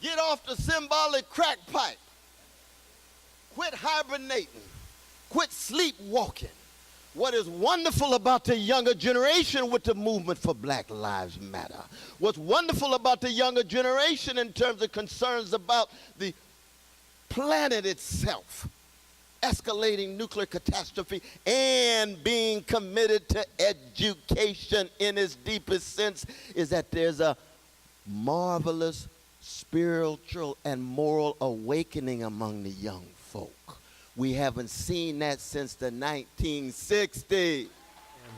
Get off the symbolic crack pipe. Quit hibernating. Quit sleepwalking. What is wonderful about the younger generation with the movement for Black Lives Matter, what's wonderful about the younger generation in terms of concerns about the planet itself, escalating nuclear catastrophe, and being committed to education in its deepest sense, is that there's a marvelous spiritual and moral awakening among the young folk. We haven't seen that since the 1960s. And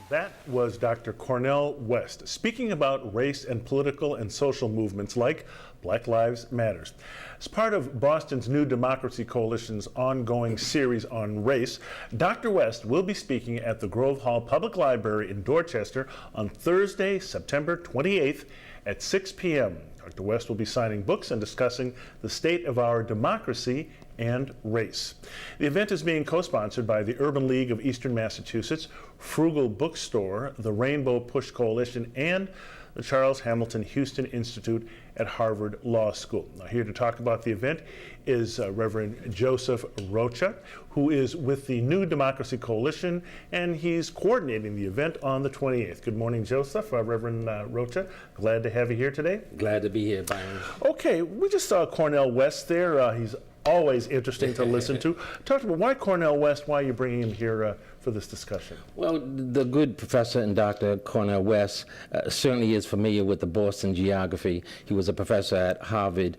that was Dr. Cornel West speaking about race and political and social movements like Black Lives Matters. As part of Boston's New Democracy Coalition's ongoing series on race, Dr. West will be speaking at the Grove Hall Public Library in Dorchester on Thursday, September 28th at 6 p.m. Dr. West will be signing books and discussing the state of our democracy and race. The event is being co-sponsored by the Urban League of Eastern Massachusetts, Frugal Bookstore, the Rainbow Push Coalition, and the Charles Hamilton Houston Institute at Harvard Law School. Now, here to talk about the event is Reverend Joseph Rocha, who is with the New Democracy Coalition, and he's coordinating the event on the 28th. Good morning, Joseph. Reverend Rocha, glad to have you here today. Glad to be here, Byron. Okay, we just saw Cornel West there. He's always interesting to listen to. Talk to me, why Cornel West? Why are you bringing him here for this discussion? Well, the good professor and Dr. Cornel West certainly is familiar with the Boston geography. He was a professor at Harvard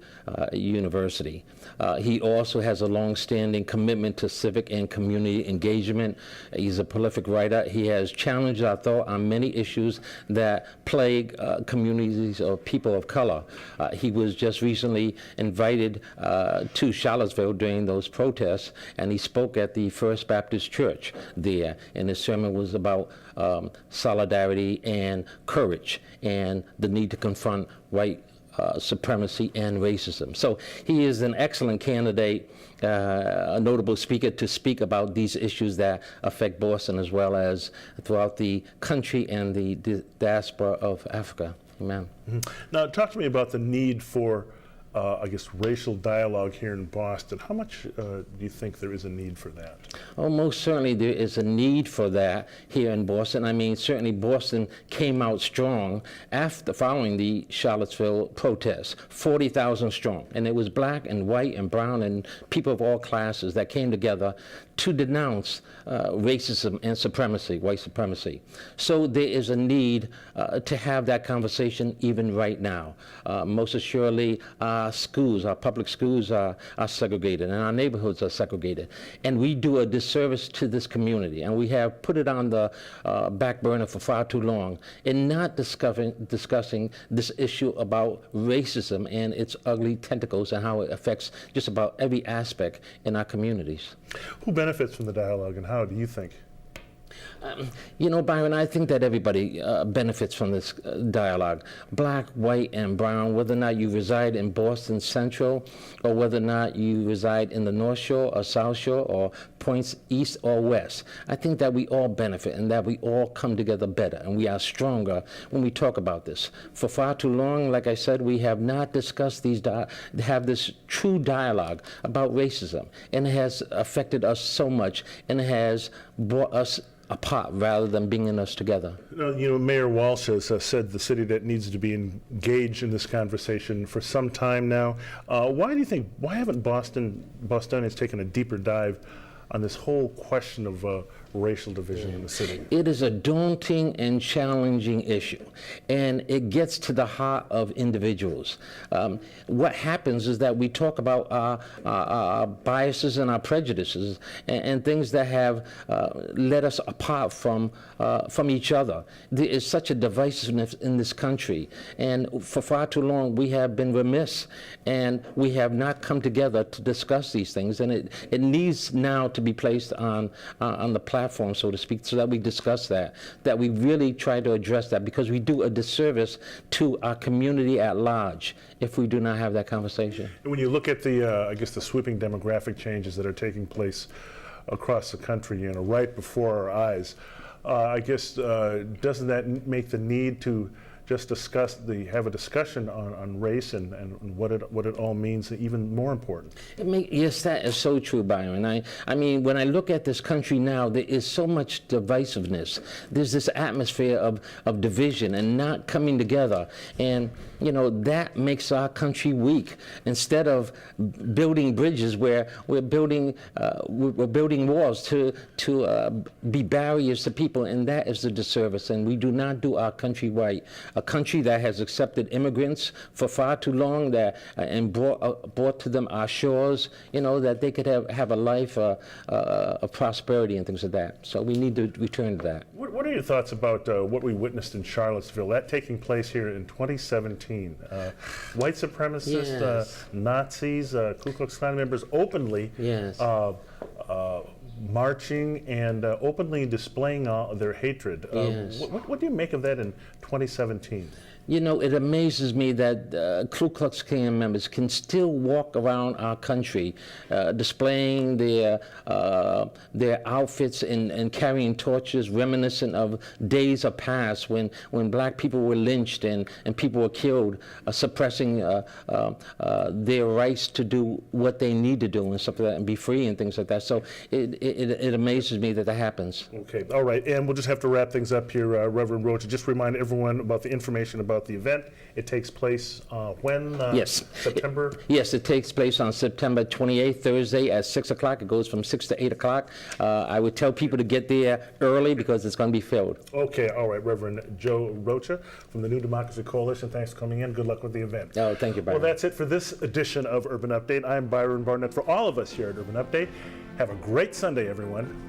University. He also has a long-standing commitment to civic and community engagement. He's a prolific writer. He has challenged our thought on many issues that plague communities of people of color. He was just recently invited to Charlottesville during those protests, and he spoke at the First Baptist Church there, and his sermon was about solidarity and courage and the need to confront white supremacy and racism. So he is an excellent candidate, a notable speaker to speak about these issues that affect Boston as well as throughout the country and the diaspora of Africa. Amen. Mm-hmm. Now, talk to me about the need for I guess, racial dialogue here in Boston. How much do you think there is a need for that? Oh, most certainly there is a need for that here in Boston. I mean, certainly Boston came out strong following the Charlottesville protests, 40,000 strong. And it was black and white and brown and people of all classes that came together to denounce racism and supremacy, white supremacy. So there is a need to have that conversation even right now. Most assuredly, our schools, our public schools are segregated, and our neighborhoods are segregated. And we do a disservice to this community, and we have put it on the back burner for far too long in not discussing this issue about racism and its ugly tentacles and how it affects just about every aspect in our communities. Who benefits from the dialogue, and how do you think? You know, Byron, I think that everybody benefits from this dialogue. Black, white, and brown, whether or not you reside in Boston Central, or whether or not you reside in the North Shore or South Shore, or points east or west. I think that we all benefit and that we all come together better, and we are stronger when we talk about this. For far too long, like I said, we have not discussed this true dialogue about racism, and it has affected us so much, and it has brought us apart rather than bringing us together. You know, Mayor Walsh has said the city that needs to be engaged in this conversation for some time now. Why haven't Bostonians taken a deeper dive on this whole question of racial division in the city? It is a daunting and challenging issue, and it gets to the heart of individuals. What happens is that we talk about our biases and our prejudices and things that have led us apart from each other. There is such a divisiveness in this country, and for far too long we have been remiss, and we have not come together to discuss these things, and it needs now to be placed on the platform, so to speak, so that we discuss that we really try to address that, because we do a disservice to our community at large if we do not have that conversation. And when you look at the, I guess, the sweeping demographic changes that are taking place across the country, you know, right before our eyes, I guess, doesn't that make the need to just have a discussion on race and what it all means, even more important. Yes, that is so true, Byron. I mean, when I look at this country now, there is so much divisiveness. There's this atmosphere of division and not coming together. And, you know, that makes our country weak. Instead of building bridges, where we're building walls to be barriers to people, and that is the disservice. And we do not do our country right. A country that has accepted immigrants for far too long, and brought to them our shores, you know, that they could have a life of prosperity and things like that. So we need to return to that. What are your thoughts about what we witnessed in Charlottesville, that taking place here in 2017? White supremacists, Yes. Nazis, Ku Klux Klan members openly Yes. marching and openly displaying their hatred. Yes. What do you make of that in 2017? You know, it amazes me that Ku Klux Klan members can still walk around our country displaying their outfits and carrying torches reminiscent of days of past when black people were lynched and people were killed, suppressing their rights to do what they need to do and stuff like that and be free and things like that. So it amazes me that that happens. Okay, all right, and we'll just have to wrap things up here, Reverend Rocha. Just remind everyone about the information about the event. It takes place when? Yes. September? Yes, it takes place on September 28th, Thursday at 6 o'clock. It goes from 6 to 8 o'clock. I would tell people to get there early because it's going to be filled. Okay, all right, Reverend Joe Rocha from the New Democracy Coalition. Thanks for coming in. Good luck with the event. Oh, thank you, Byron. Well, that's it for this edition of Urban Update. I'm Byron Barnett. For all of us here at Urban Update, have a great Sunday, everyone.